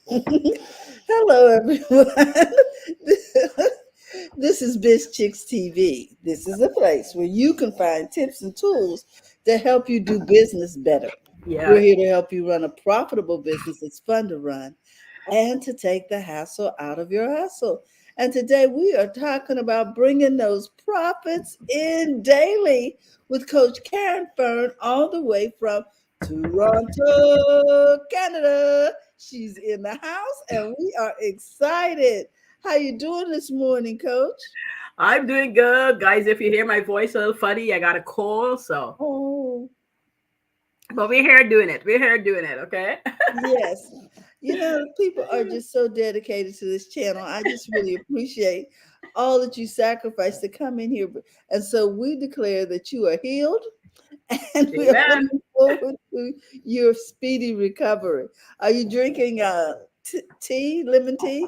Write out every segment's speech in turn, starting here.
Hello, everyone. This is BizChicks TV. This is a place where you can find tips and tools to help you do business better. Yeah. We're here to help you run a profitable business that's fun to run and to take the hassle out of your hustle. And today we are talking about bringing those profits in daily with Coach Caren all the way from Toronto, Canada. She's in the house and we are excited. How you doing this morning, Coach? I'm doing good. Guys, if you hear my voice a little funny, I got a cold, so Oh, but we're here doing it. We're here doing it, okay? yes. People are just so dedicated to this channel. I just really appreciate all that you sacrifice to come in here. And so we declare that you are healed and we are Amen. looking forward to your speedy recovery. Are you drinking tea, lemon tea?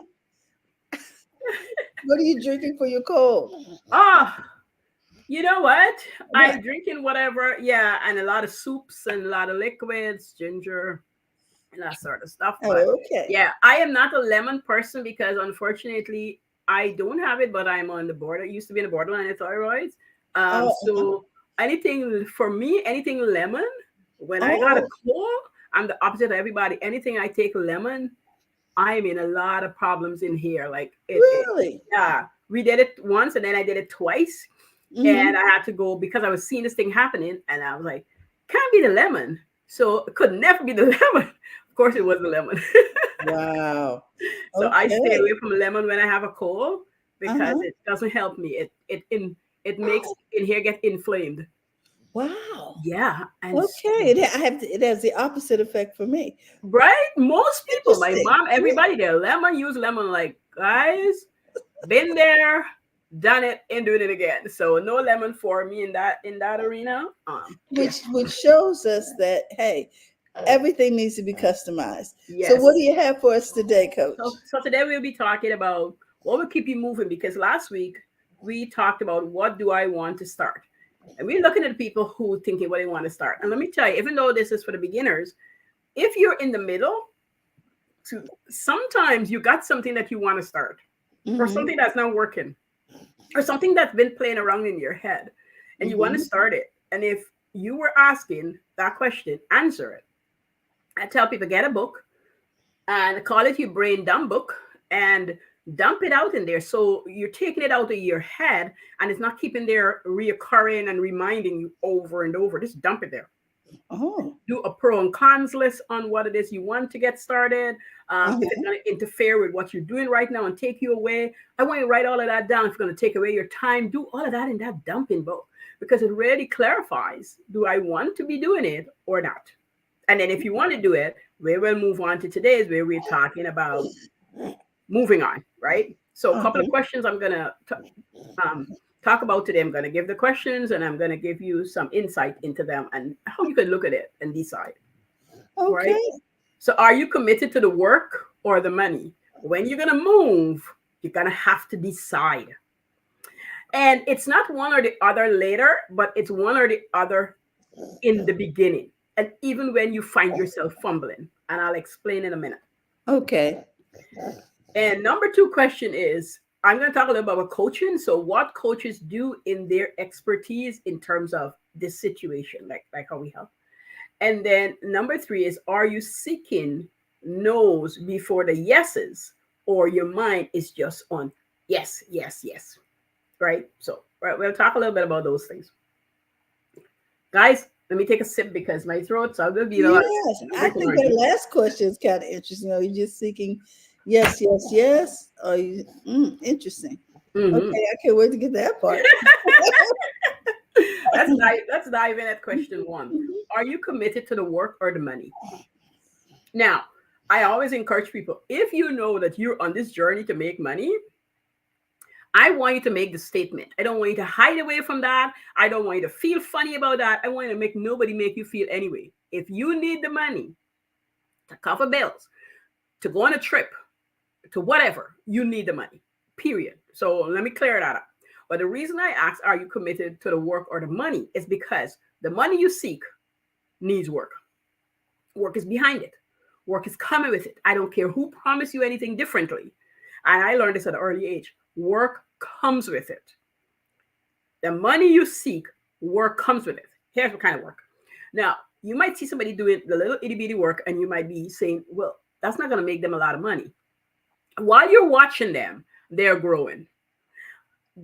What are you drinking for your cold? Oh, you know what? What? I'm drinking whatever, yeah, and a lot of soups and a lot of liquids, ginger, and that sort of stuff. But Oh, okay. yeah, I am not a lemon person because unfortunately I don't have it, but I'm on the border. I used to be in the borderline of thyroid. Uh-huh. So anything for me, anything lemon, when I got a Oh, cold, I'm the opposite of everybody. Anything I take lemon, I'm in a lot of problems in here. Like it really? yeah. We did it once and then I did it twice. And Mm-hmm. I had to go because I was seeing this thing happening and I was like, can't be the lemon. So it could never be the lemon. Of course it was the lemon. Wow. So I stay away Okay. from lemon when I have a cold because Uh-huh. it doesn't help me. It makes in here get inflamed. Wow. Yeah. And Okay. It has the opposite effect for me. right? Most people, my Interesting. mom, everybody, they lemon, use lemon like guys, been there, done it, and doing it again. So no lemon for me in that arena. Yeah. Which shows us that hey, everything needs to be customized. So what Yes. do you have for us today, Coach? So today we'll be talking about what will keep you moving because last week we talked about what do I want to start. And we're looking at people who thinking what they want to start. And let me tell you, even though this is for the beginners, if you're in the middle, sometimes you got something that you want to start or Mm-hmm. something that's not working or something that's been playing around in your head and you want to Mm-hmm. start it. And if you were asking that question, answer it. I tell people get a book and call it your brain dump book and dump it out in there. So you're taking it out of your head and it's not keeping there reoccurring and reminding you over and over. Just dump it there. Oh. Do a pro and cons list on what it is you want to get started. If it's Uh-huh. going to interfere with what you're doing right now and take you away, I want you to write all of that down. If it's going to take away your time, do all of that in that dumping book because it really clarifies do I want to be doing it or not? And then if you want to do it, we will move on to today's where we're talking about moving on, right? So a couple of Uh-huh. questions I'm going to um, talk about today. I'm going to give the questions and I'm going to give you some insight into them and how you can look at it and decide, right? Okay. So are you committed to the work or the money? When you're going to move, you're going to have to decide. And it's not one or the other later, but it's one or the other in the beginning. And even when you find yourself fumbling, and I'll explain in a minute. Okay. And number two question is I'm going to talk a little bit about coaching. So, what coaches do in their expertise in terms of this situation, like how we help. And then number three is are you seeking no's before the yeses, or your mind is just on yes, yes, yes, right? So, right, we'll talk a little bit about those things. Guys, let me take a sip because my throat, so I'm be a lot Yes. of I drinking think that already. last question is kind of interesting. Are you just seeking yes, yes, yes? Are you interesting? Hmm. Okay, I can't wait to get that part. Let's dive in at question one. Mhm. Are you committed to the work or the money? Now, I always encourage people if you know that you're on this journey to make money, I want you to make the statement. I don't want you to hide away from that. I don't want you to feel funny about that. I want you to make nobody make you feel anyway. If you need the money to cover bills, to go on a trip, to whatever, you need the money. Period. So let me clear that up. But the reason I ask, are you committed to the work or the money, is because the money you seek needs work. Work is behind it. Work is coming with it. I don't care who promised you anything differently. And I learned this at an early age. Work comes with it. The money you seek, work comes with it. Here's what kind of work. Now, you might see somebody doing the little itty bitty work, and you might be saying, well, that's not going to make them a lot of money. While you're watching them, they're growing.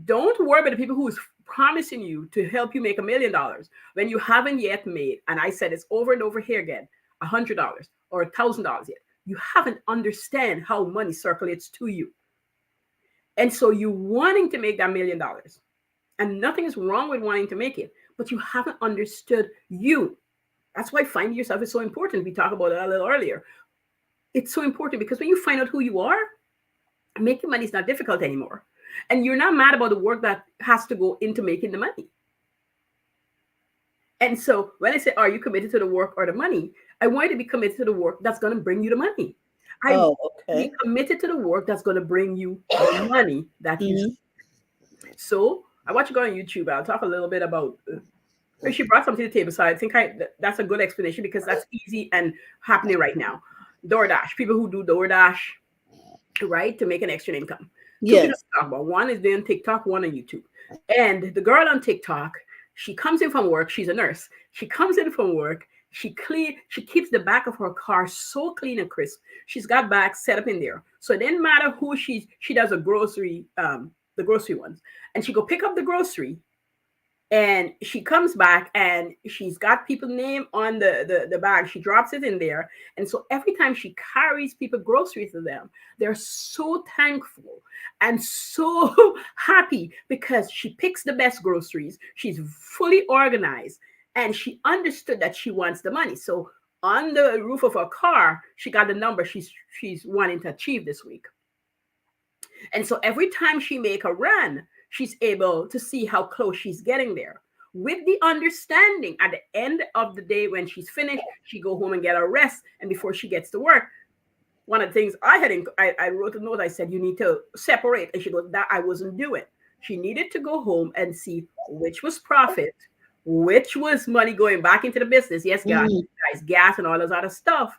Don't worry about the people who's promising you to help you make $1 million when you haven't yet made, and I said it's over and over here again, $100 or $1,000 yet. You haven't understand how money circulates to you. And so you wanting to make that $1 million, and nothing is wrong with wanting to make it, but you haven't understood you. That's why finding yourself is so important. We talked about it a little earlier. It's so important because when you find out who you are, making money is not difficult anymore. And you're not mad about the work that has to go into making the money. And so when I say, are you committed to the work or the money? I want you to be committed to the work that's going to bring you the money. I Oh, be okay. committed to the work that's going to bring you the money that you. Mhm. So I want you to go on YouTube. I'll talk a little bit about. She brought something to the table, so I think that's a good explanation because that's easy and happening right now. DoorDash, people who do DoorDash, right, to make an extra income. Two people Yes. to talk about. One is doing TikTok, one on YouTube. And the girl on TikTok, she comes in from work. She's a nurse. She comes in from work. She keeps the back of her car so clean and crisp. She's got bags set up in there. So it didn't matter who she does the grocery ones. And she go pick up the grocery and she comes back and she's got people's name on the bag. She drops it in there. And so every time she carries people groceries to them, they're so thankful and so happy because she picks the best groceries. She's fully organized and she understood that she wants the money. So on the roof of her car, she got the number she's wanting to achieve this week. And so every time she make a run, she's able to see how close she's getting there. With the understanding at the end of the day when she's finished, she go home and get a rest. And before she gets to work, one of the things I wrote a note, I said, you need to separate. And she goes, that I wasn't doing. She needed to go home and see which was profit, which was money going back into the business. Yes, Mhm. guys, gas and all those other stuff,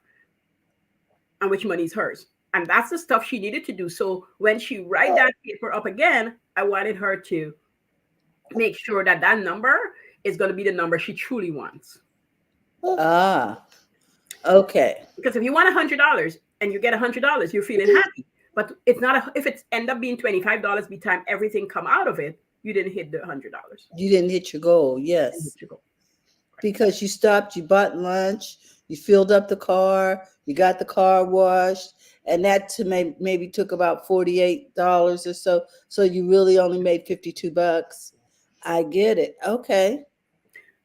and which money is hers. And that's the stuff she needed to do. So when she write that paper up again, I wanted her to make sure that that number is going to be the number she truly wants. Ah, okay. Because if you want $100 and you get $100, you're feeling happy. But it's not if it's end up being $25 by the time everything come out of it, you didn't hit the $100. You didn't hit your goal. And hit Yes. your goal. Right. Because you stopped, you bought lunch, you filled up the car, you got the car washed, and that to maybe took about $48 or so. So you really only made $52. I get it. Okay.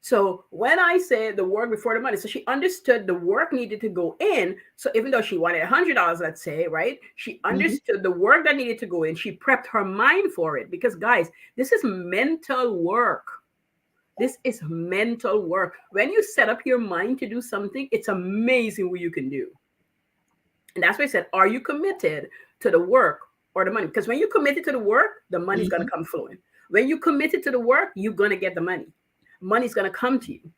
So when I said the work before the money, so she understood the work needed to go in. So even though she wanted $100, let's say, right? She Mhm. understood the work that needed to go in. She prepped her mind for it because, guys, this is mental work. This is mental work. When you set up your mind to do something, it's amazing what you can do. And that's why I said, are you committed to the work or the money? Because when you're committed to the work, the money's going Mhm. to come flowing. When you committed to the work, you're going to get the money. Money's going to come to you.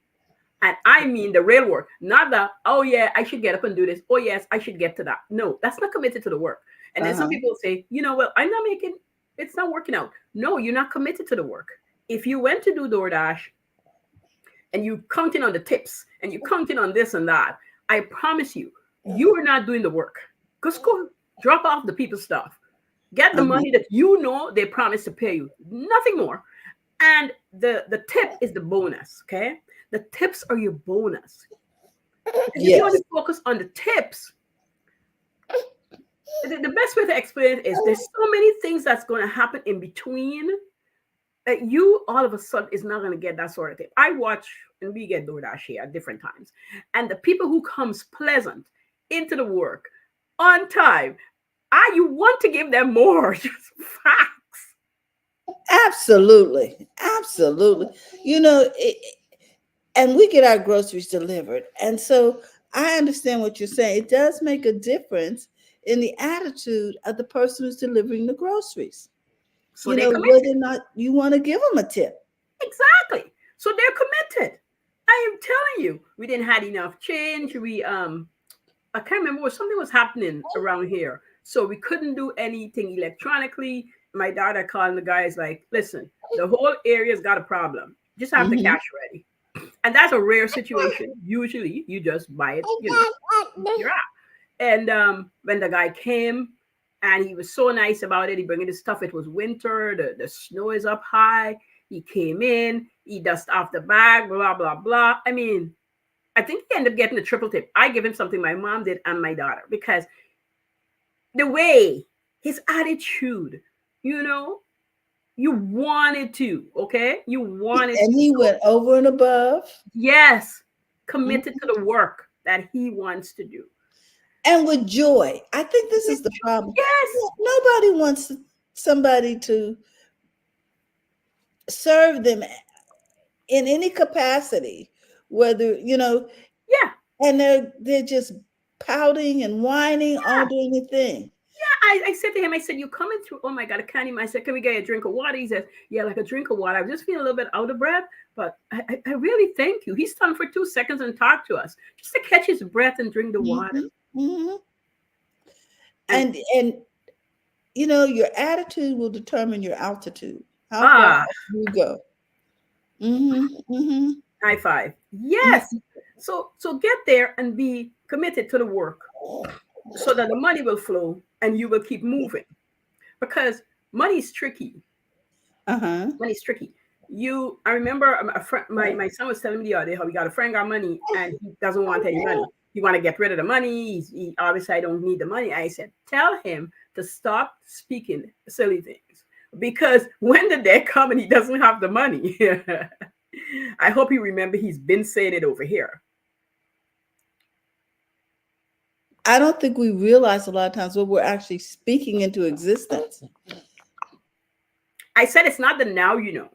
And I mean the real work, not the, oh yeah, I should get up and do this. Oh yes, I should get to that. No, that's not committed to the work. And then some Uh-huh. people say, well, I'm not making, it's not working out. No, you're not committed to the work. If you went to do DoorDash and you counting on the tips and you counting on this and that, I promise you, you are not doing the work. Just go drop off the people's stuff. Get the Uh-huh. money that you know they promised to pay you. Nothing more. And the tip is the bonus, okay? The tips are your bonus. Because if you Yes. only focus on the tips, the best way to explain it is there's so many things that's going to happen in between that you all of a sudden is not going to get that sort of thing. I watch and we get DoorDash here at different times. And the people who comes pleasant into the work on time, you want to give them more. Just facts. Absolutely. Absolutely. And we get our groceries delivered. And so I understand what you're saying. It does make a difference in the attitude of the person who's delivering the groceries. So they're Whether committed. or not you want to give them a tip. Exactly. So they're committed. I am telling you, we didn't had enough change. I can't remember what something was happening around here. So we couldn't do anything electronically. My daughter called the guys like, listen, the whole area's got a problem. Just have the Mm-hmm. cash ready. And that's a rare situation. Usually you just buy it, you're out. And when the guy came and he was so nice about it, he bringing the stuff. It was winter, the snow is up high. He came in, he dust off the bag, blah, blah, blah. I mean, I think he ended up getting a triple tip. I give him something my mom did and my daughter because the way his attitude, you know, you wanted to, okay? You wanted And to. he So, went over and above. yes, committed Mhm. to the work that he wants to do. And with joy. I think this is the problem. Yes, Nobody wants somebody to serve them in any capacity, whether, yeah, and they're just pouting and whining all yeah. doing the thing. I said to him, I said, you coming through? Oh my God, I can't even. I said, can we get a drink of water? He says, yeah, like a drink of water. I was just feeling a little bit out of breath, but I really thank you. He stopped for 2 seconds and talked to us just to catch his breath and drink the water. Hmm. Hmm. And And your attitude will determine your altitude, how far ah, you go. Hmm. Hmm. high five. Yes. So get there and be committed to the work so that the money will flow and you will keep moving because money is tricky. Uh-huh. Money is tricky. I remember a friend, my son was telling me the other day how he got a friend got money and he doesn't want any money. He want to get rid of the money. He obviously I don't need the money. I said, tell him to stop speaking silly things because when the day come and he doesn't have the money, I hope he remember he's been saying it over here. I don't think we realize a lot of times what we're actually speaking into existence. I said it's not the now you know.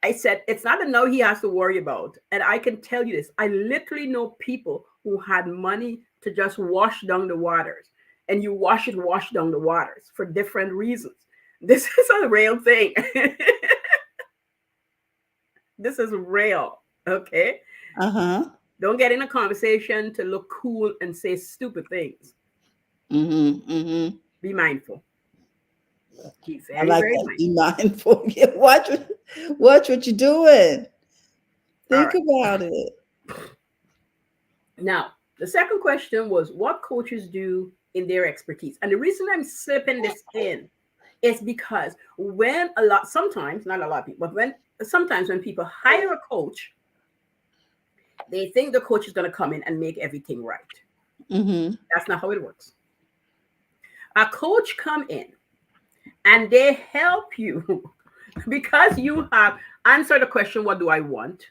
I said it's not the now he has to worry about. And I can tell you this. I literally know people who had money to just wash down the waters. And you wash down the waters for different reasons. This is a real thing. This is real. Okay. Uh-huh. Don't get in a conversation to look cool and say stupid things. Mm-hmm. Mm-hmm. Be mindful. Be I very, like very that. Be mindful. mindful. Yeah, watch what you're doing. All Think right. about it. Now, the second question was what coaches do in their expertise. And the reason I'm slipping this in is because sometimes, not a lot of people, but sometimes when people hire a coach, they think the coach is going to come in and make everything right. Mm-hmm. That's not how it works. A coach come in and they help you because you have answered the question, what do I want?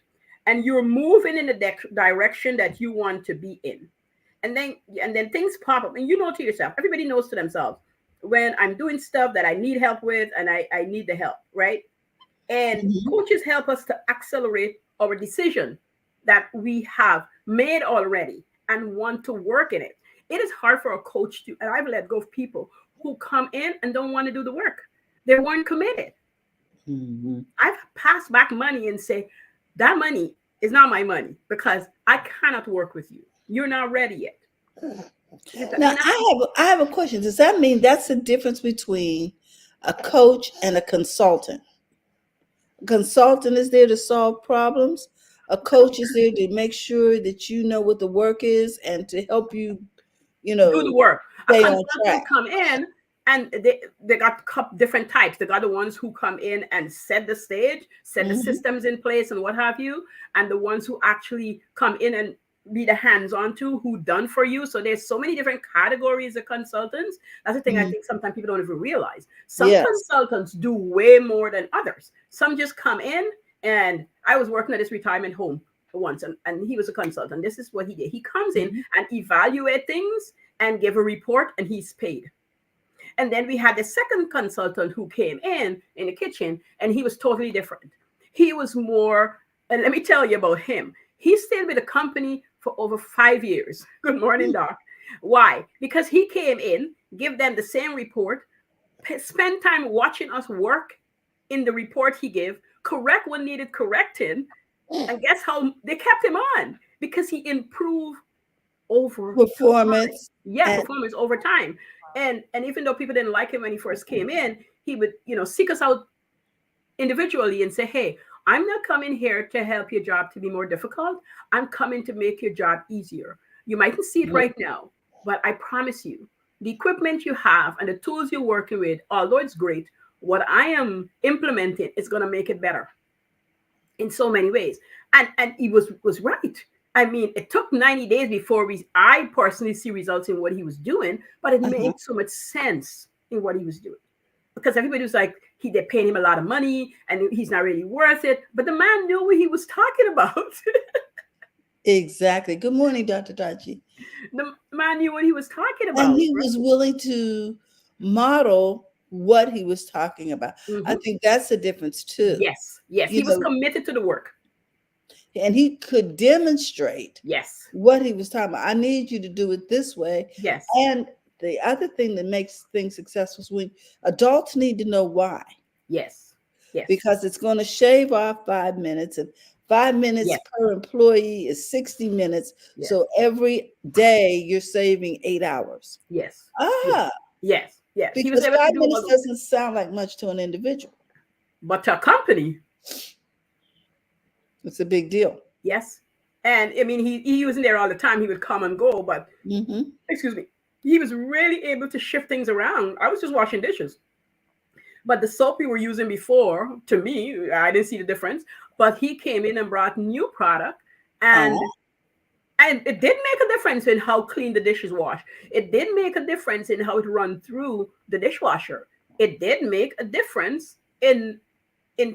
And you're moving in the direction that you want to be in. And then things pop up and you know to yourself, everybody knows to themselves when I'm doing stuff that I need help with and I need the help, right? And Mm-hmm. coaches help us to accelerate our decision that we have made already and want to work in it. It is hard for a coach to, and I've let go of people who come in and don't want to do the work. They weren't committed. Mm-hmm. I've passed back money and say, that money is not my money because I cannot work with you. You're not ready yet. Now I have a question. Does that mean that's the difference between a coach and a consultant? A consultant is there to solve problems. A coach is there to make sure that you know what the work is and to help you, you Do the know, work. A stay on track. consultant come in and they got different types. They got the ones who come in and set the stage, set the Mm-hmm. systems in place and what have you, and the ones who actually come in and be the hands-on to who done for you. So there's so many different categories of consultants. That's the thing I Mm-hmm. think sometimes people don't even realize. Some Yes. consultants do way more than others. Some just come in and I was working at this retirement home once and he was a consultant. This is what he did. He comes in Mm-hmm. and evaluate things and give a report and he's paid. And then we had the second consultant who came in the kitchen and he was totally different. He was more, and let me tell you about him. He stayed with the company for over 5 years. Good morning, Doc. Why? Because he came in, give them the same report, spend time watching us work in the report he gave, correct what needed correcting, and guess how they kept him on? Because he improved over time. Performance Yeah, and performance over time. And even though people didn't like him when he first came in, he would, seek us out individually and say, hey, I'm not coming here to help your job to be more difficult. I'm coming to make your job easier. You mightn't see it right now, but I promise you, the equipment you have and the tools you're working with, although it's great, what I am implementing is going to make it better in so many ways. And he was right. I mean, it took 90 days before I personally see results in what he was doing, but it uh-huh. made so much sense in what he was doing because everybody was like, they're paying him a lot of money and he's not really worth it. But the man knew what he was talking about. Exactly. Good morning, Dr. Tachi. The man knew what he was talking And about. he was willing to model what he was talking about. I Hmm. think that's the difference too. Yes, yes, You he was know, committed to the work. and he could demonstrate Yes, what he was talking about. I need you to do it this way. yes, And the other thing that makes things successful is when adults need to know why, yes, yes, because it's going to shave off 5 minutes, and 5 minutes yes, per employee is 60 minutes. yes, So every day you're saving 8 hours. yes, yes, Ah, yes, yes. He was because able to five do all minutes those things. doesn't sound like much to an individual. But to a company, It's a big deal. yes. And I mean, he wasn't there all the time. He would come and go, but Hmm. excuse me, he was really able to shift things around. I was just washing dishes, but the soap we were using before, to me, I didn't see the difference. But he came in and brought new product, and Oh, and it did make a difference in how clean the dishes wash. It did make a difference in how it run through the dishwasher. It did make a difference in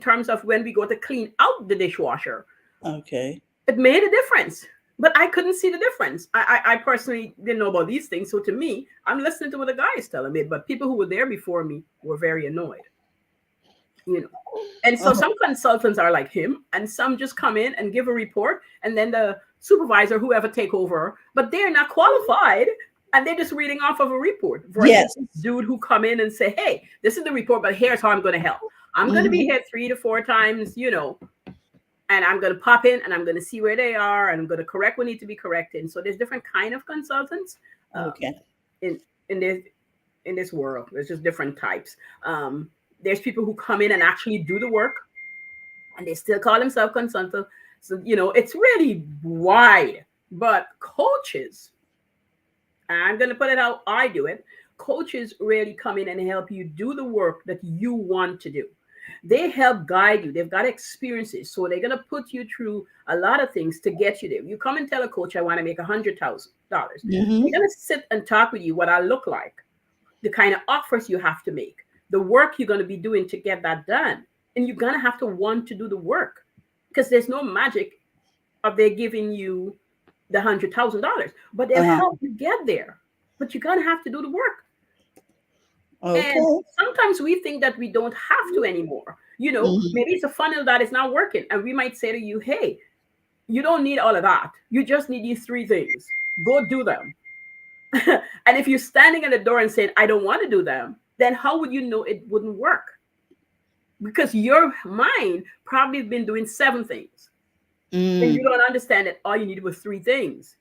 terms of when we go to clean out the dishwasher. okay. It made a difference, but I couldn't see the difference. I personally didn't know about these things, so to me, I'm listening to what the guy is telling me. But people who were there before me were very annoyed, you know. And so Oh, some consultants are like him, and some just come in and give a report, and then the supervisor, whoever take over, but they're not qualified, and they're just reading off of a report. Versus yes. this dude who come in and say, "Hey, this is the report, but here's how I'm going to help. I'm going to be Hmm. here 3 to 4 times, and I'm going to pop in and I'm going to see where they are, and I'm going to correct what needs to be corrected." And so there's different kind of consultants Okay. in in this in this world. There's just different types. There's people who come in and actually do the work, and they still call themselves consultants. So it's really wide. But coaches, I'm going to put it how I do it. Coaches really come in and help you do the work that you want to do. They help guide you. They've got experiences. So they're going to put you through a lot of things to get you there. You come and tell a coach, I want to make $100,000. They're Hmm. going to sit and talk with you what I look like, the kind of offers you have to make, the work you're going to be doing to get that done. And you're going to have to want to do the work because there's no magic of they giving you the $100,000, but they'll Uh-huh. help you get there. But you're going to have to do the work. And Okay. sometimes we think that we don't have to anymore. Hmm. Maybe it's a funnel that is not working. And we might say to you, hey, you don't need all of that. You just need these three things. Go do them. And if you're standing at the door and saying, I don't want to do them, then how would you know it wouldn't work? Because your mind probably has been doing seven things. And you Mm. don't understand that all you needed was three things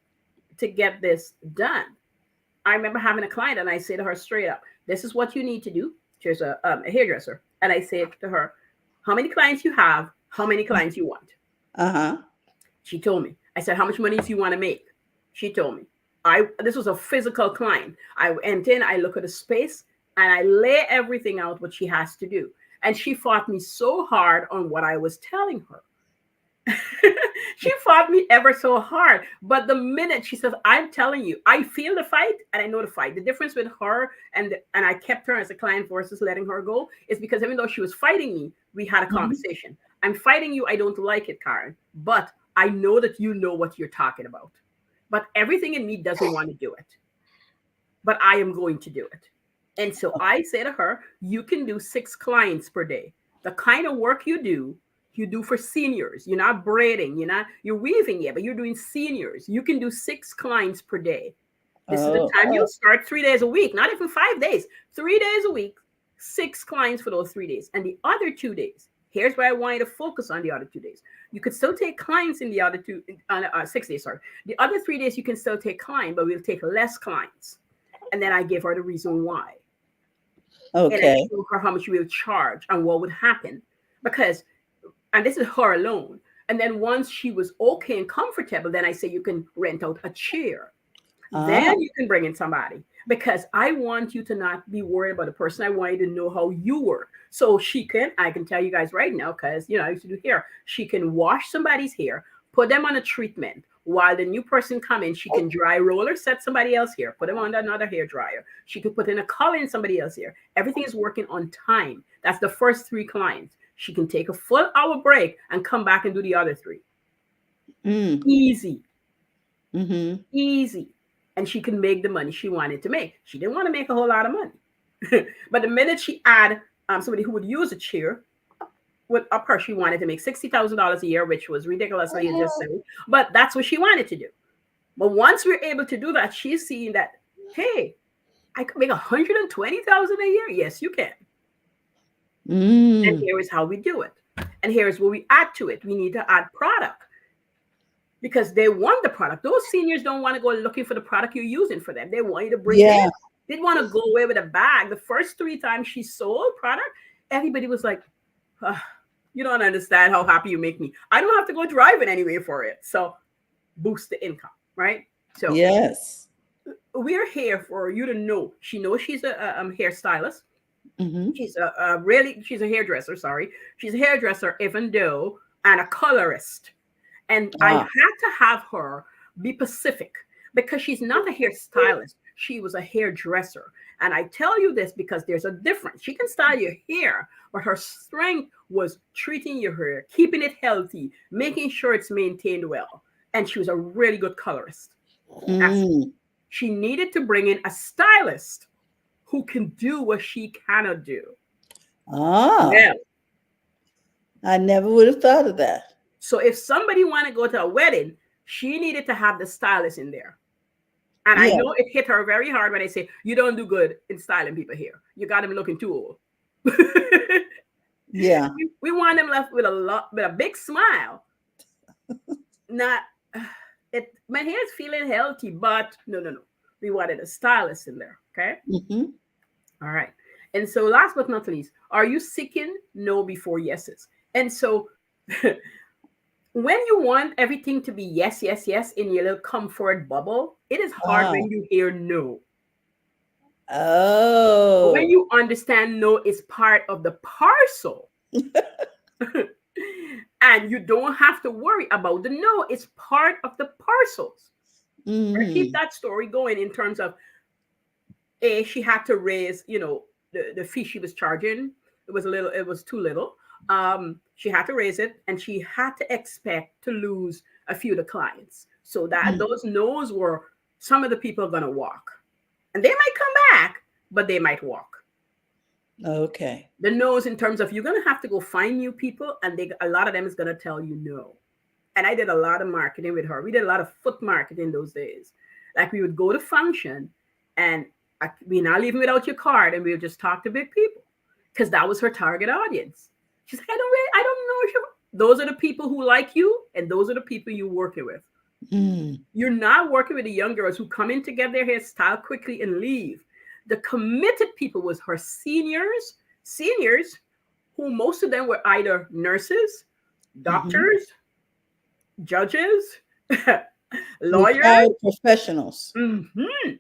to get this done. I remember having a client and I say to her straight up, this is what you need to do. She's a hairdresser. And I say to her, how many clients you have, how many clients you want. Uh-huh. She told me. I said, how much money do you want to make? She told me. This was a physical client. I went in, I look at the space, and I lay everything out what she has to do. And she fought me so hard on what I was telling her. She fought me ever so hard. But the minute she says, I'm telling you, I feel the fight and I know the fight. The difference with her and I kept her as a client versus letting her go is because even though she was fighting me, we had a Hmm. conversation. I'm fighting you. I don't like it, Caren, but I know that you know what you're talking about. But everything in me doesn't want to do it. But I am going to do it. And so I say to her, you can do 6 clients per day. The kind of work you do for seniors. You're not braiding, you're weaving yet, but you're doing seniors. You can do 6 clients per day. This is the Oh, time you'll oh, start 3 days a week, not even 5 days, 3 days a week, 6 clients for those 3 days. And the other 2 days, Here's why I want you to focus on the other 2 days. You could still take clients in the other 6 days. Sorry, the other 3 days you can still take clients, but we'll take less clients. And then I give her the reason why, and I Okay. show her how much we'll charge and what would happen. Because, and this is her alone. And then once she was okay and comfortable, then I say you can rent out a chair. Ah, Then you can bring in somebody, because I want you to not be worried about the person. I want you to know how you work. So I can tell you guys right now, because I used to do hair. She can wash somebody's hair, put them on a treatment. While the new person come in, she can dry roll or set somebody else here, put them on another hair dryer. She could put in a color in somebody else here. Everything is working on time. That's the first 3 clients. She can take a full hour break and come back and do the other 3. mm, Easy. mm-hmm. Easy. And she can make the money she wanted to make. She didn't want to make a whole lot of money. But the minute she add somebody who would use a chair, with up her, she wanted to make $60,000 a year, which was ridiculously just silly. But that's what she wanted to do. But once we're able to do that, she's seeing that, hey, I could make $120,000 a year. Yes, you can. And Mm, here is how we do it. And here's what we add to it. We need to add product, because they want the product. Those seniors don't want to go looking for the product you're using for them. They want you to bring it in. yeah. They want to go away with a bag. The first 3 times she sold product, everybody was like, you don't understand how happy you make me. I don't have to go driving anyway for it. So boost the income, right? So Yes. we're here for you to know. She knows she's a hairstylist. Mm-hmm. She's a hairdresser. Sorry, she's a hairdresser, even though, and a colorist. And I had Ah, to have her be Pacific, because she's not a hairstylist. She was a hairdresser. And I tell you this because there's a difference. She can style your hair, but her strength was treating your hair, keeping it healthy, making sure it's maintained well. And she was a really good colorist. mm, She needed to bring in a stylist who can do what she cannot do. ah. Yeah. I never would have thought of that. So if somebody want to go to a wedding, she needed to have the stylist in there. And I Yeah. know it hit her very hard when I say, you don't do good in styling people here. You got them looking too old. Yeah. We want them left with a big smile. Not it. My hair is feeling healthy, but no. We wanted a stylist in there. Okay. Mm-hmm. All right. And so last but not least, are you seeking no before yeses? And so when you want everything to be yes, yes, yes in your little comfort bubble, it is hard Ah. when you hear no. But when Oh. you understand no is part of the parcel, and you don't have to worry about the no, it's part of the parcels. Right? Keep Mm-hmm. that story going in terms of she had to raise, the fee she was charging. It was too little. She had to raise it, and she had to expect to lose a few of the clients. So that those no's were, some of the people are gonna walk. And they might come back, but they might walk. Okay. The no's in terms of you're gonna have to go find new people, and a lot of them is gonna tell you no. And I did a lot of marketing with her. We did a lot of foot marketing those days. Like we would go to function, and we're not leaving without your card, and we would just talk to big people, because that was her target audience. She's like, I don't know if those are the people who like you, and those are the people you're working with. Mm. You're not working with the young girls who come in to get their hair styled quickly and leave. The committed people was her seniors, who most of them were either nurses, Mm-hmm. doctors, judges, lawyers. Retired professionals. Mhm.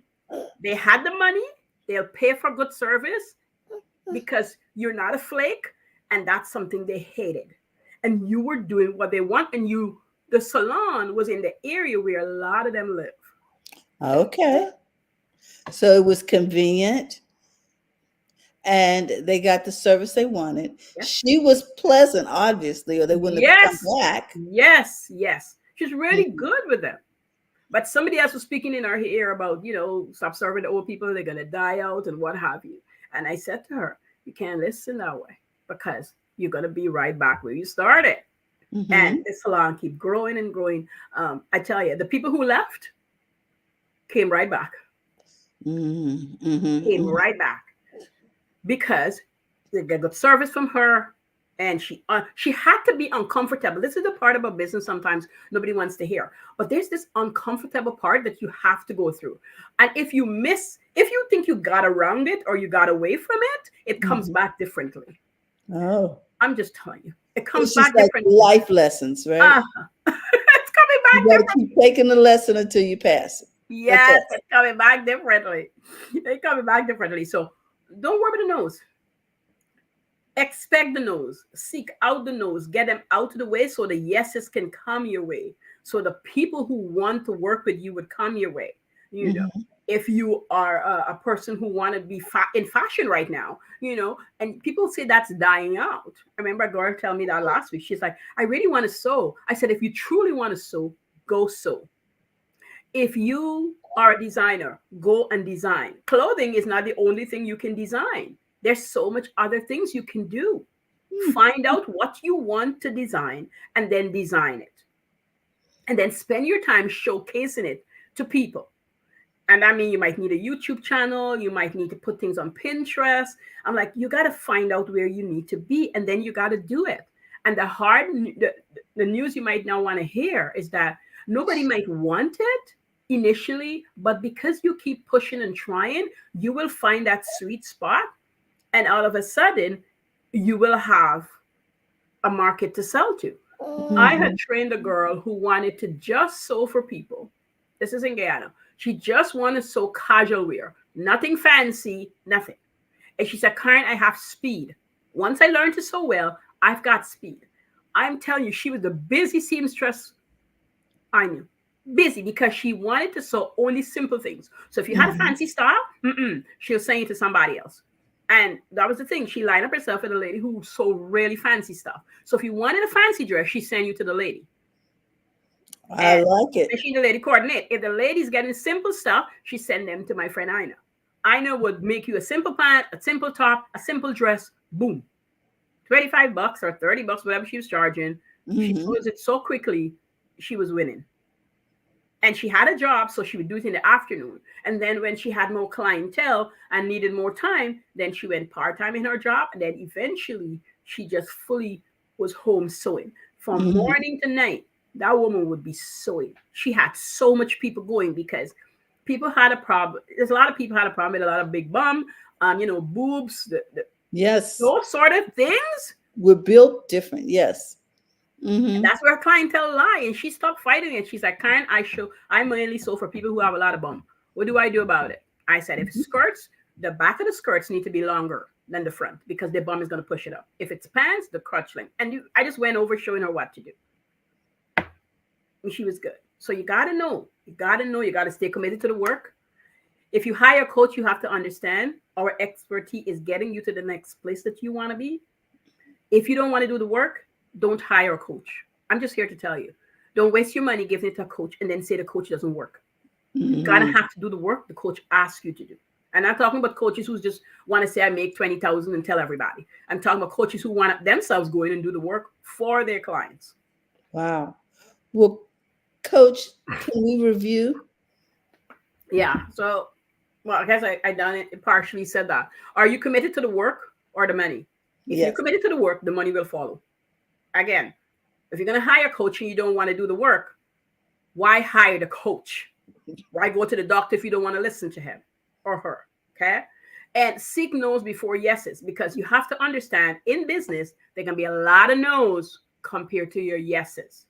They had the money. They'll pay for good service because you're not a flake, and that's something they hated. And you were doing what they want, and the salon was in the area where a lot of them live. Okay. So it was convenient and they got the service they wanted. Yeah. She was pleasant, obviously, or they wouldn't have come Yes, back. yes. She's really Mhm. good with them. But somebody else was speaking in our ear about, stop serving the old people, they're going to die out and what have you. And I said to her, you can't listen that way, because you're going to be right back where you started. And Mhm. the salon keep growing and growing. I tell you, the people who left came right back, Mhm. Mhm. came Mhm. right back, because they get good service from her. And she had to be uncomfortable. This is the part about business sometimes nobody wants to hear, but there's this uncomfortable part that you have to go through. And if you think you got around it or you got away from it, it comes Mhm. back differently. Oh, I'm just telling you, it comes it's just back like differently. life lessons, right? It's coming You back got to differently. keep taking the lesson until you pass it. The Yes, test. it's coming back differently. It's coming back differently. So don't worry about the nose. Expect the no's, seek out the no's, get them out of the way so the yeses can come your way. So the people who want to work with you would come your way. You know, Hmm. if you are a person who want to be in fashion right now, and people say that's dying out. I remember a girl tell me that last week. She's like, I really want to sew. I said, if you truly want to sew, go sew. If you are a designer, go and design. Clothing is not the only thing you can design. There's so much other things you can do. Find out what you want to design and then design it. And then spend your time showcasing it to people. And I mean, you might need a YouTube channel, you might need to put things on Pinterest. I'm like, you got to find out where you need to be and then you got to do it. And the news you might now want to hear is that nobody might want it initially, but because you keep pushing and trying, you will find that sweet spot. And all of a sudden, you will have a market to sell to. I had Hmm. trained a girl who wanted to just sew for people. This is in Guyana. She just wanted to sew casual wear, nothing fancy, nothing. And she said, Karen, I have speed. Once I learned to sew well, I've got speed. I'm telling you, she was the busy seamstress I knew. Busy because she wanted to sew only simple things. So if you had a Hmm. fancy style, she'll send it to somebody else. And that was the thing. She lined up herself with a lady who sewed really fancy stuff. So if you wanted a fancy dress, she sent you to the lady. I And like it. especially the lady coordinate. If the lady's getting simple stuff, she send them to my friend Ina. Ina would make you a simple pant, a simple top, a simple dress. Boom. $25 or $30, whatever she was charging. She Hmm. closed it so quickly, she was winning. And she had a job, so she would do it in the afternoon. And then when she had more clientele and needed more time, then she went part-time in her job. And then eventually she just fully was home sewing from Hmm. morning to night. That woman would be sewing. She had so much people going because people had a problem. There's a lot of people had a problem with a lot of big bum, boobs, Yes, those sort of things. we're built different. Yes. Hmm. That's where clientele lie. And she stopped fighting it. She's like, Karen, I mainly sew for people who have a lot of bum. What do I do about it? I said, if skirts, the back of the skirts need to be longer than the front because the bum is going to push it up. If it's pants, the crotch length. I just went over showing her what to do. And she was good. So you got to know. You got to know. You got to stay committed to the work. If you hire a coach, you have to understand our expertise is getting you to the next place that you want to be. If you don't want to do the work, don't hire a coach. I'm just here to tell you. Don't waste your money giving it to a coach and then say the coach doesn't work. You gotta Hmm. have to do the work the coach asks you to do. And I'm talking about coaches who just want to say I make 20,000 and tell everybody. I'm talking about coaches who want themselves go in and do the work for their clients. Wow. Well, Coach, can we review? Yeah. So, well, I guess I done it partially said that. Are you committed to the work or the money? If you're Yes. committed to the work, the money will follow. Again, if you're gonna hire a coach and you don't want to do the work, why hire the coach? Why go to the doctor if you don't want to listen to him or her? Okay. And seek no's before yeses because you have to understand in business, there can be a lot of no's compared to your yeses.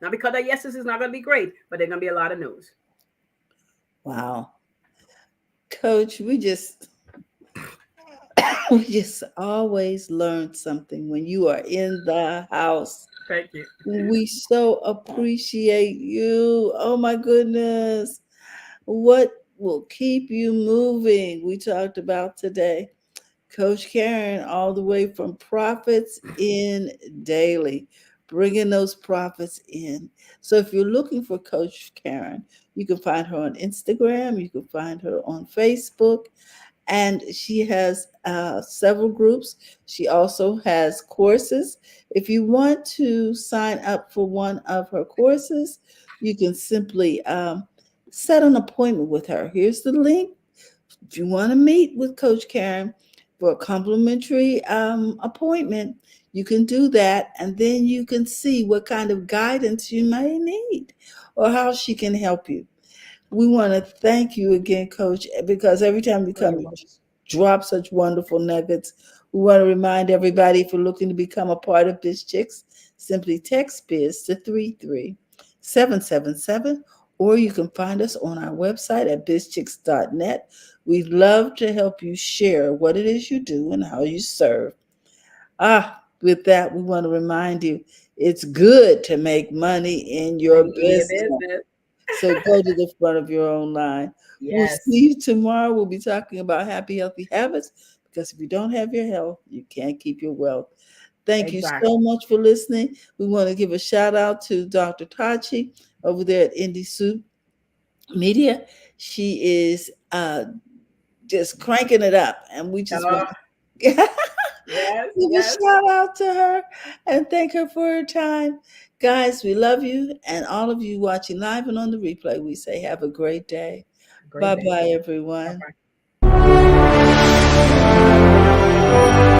Not because the yeses is not going to be great, but there are going to be a lot of no's. Wow. Coach, we just always learn something when you are in the house. Thank you. We so appreciate you. Oh my goodness. What will keep you moving? We talked about today. Coach Caren, all the way from Profits in Daily, bringing those profits in. So if you're looking for Coach Caren, you can find her on Instagram, you can find her on Facebook, and she has several groups. She also has courses. If you want to sign up for one of her courses, you can simply set an appointment with her. Here's the link. If you want to meet with Coach Caren for a complimentary appointment, You can do that, and then you can see what kind of guidance you may need or how she can help you. We want to thank you again, Coach, because every time you Oh, you're come, you welcome. just drop such wonderful nuggets. We want to remind everybody, if you're looking to become a part of BizChicks, simply text Biz to 33777, or you can find us on our website at bizchicks.net. We'd love to help you share what it is you do and how you serve. With that, we want to remind you it's good to make money in your Money in your business. business. So go to the front of your own line. We'll see Yes, you tomorrow. We'll be talking about happy, healthy habits, because if you don't have your health, you can't keep your wealth. Thank you so exactly. much for listening. We want to give a shout out to Dr. Tachi over there at Indie Soup Media. She is just cranking it up, and we just want Oh, to yes, give a yes. shout out to her and thank her for her time. Guys, we love you. And all of you watching live and on the replay, we say have a great day. Great Bye day. bye, Bye everyone. bye.